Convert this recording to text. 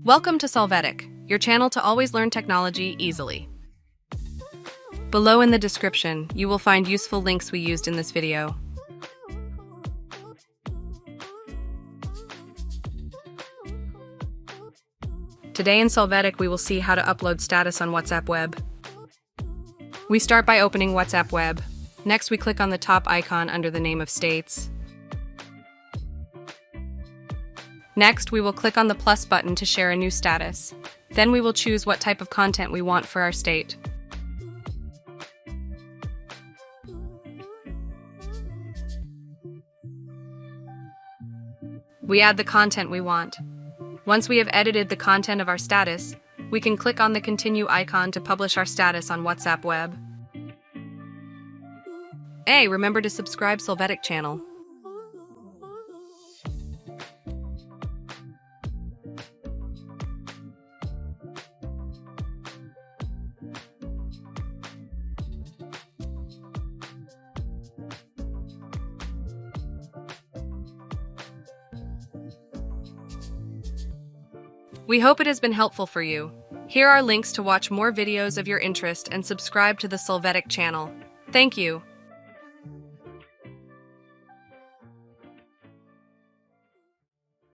Welcome to Solvetic, your channel to always learn technology easily. Below in the description, you will find useful links we used in this video. Today in Solvetic, we will see how to upload status on WhatsApp Web. We start by opening WhatsApp Web. Next, we click on the top icon under the name of states. Next, we will click on the plus button to share a new status. Then we will choose what type of content we want for our state. We add the content we want. Once we have edited the content of our status, we can click on the continue icon to publish our status on WhatsApp Web. Hey, remember to subscribe Solvetic channel. We hope it has been helpful for you. Here are links to watch more videos of your interest and subscribe to the Solvetic channel. Thank you.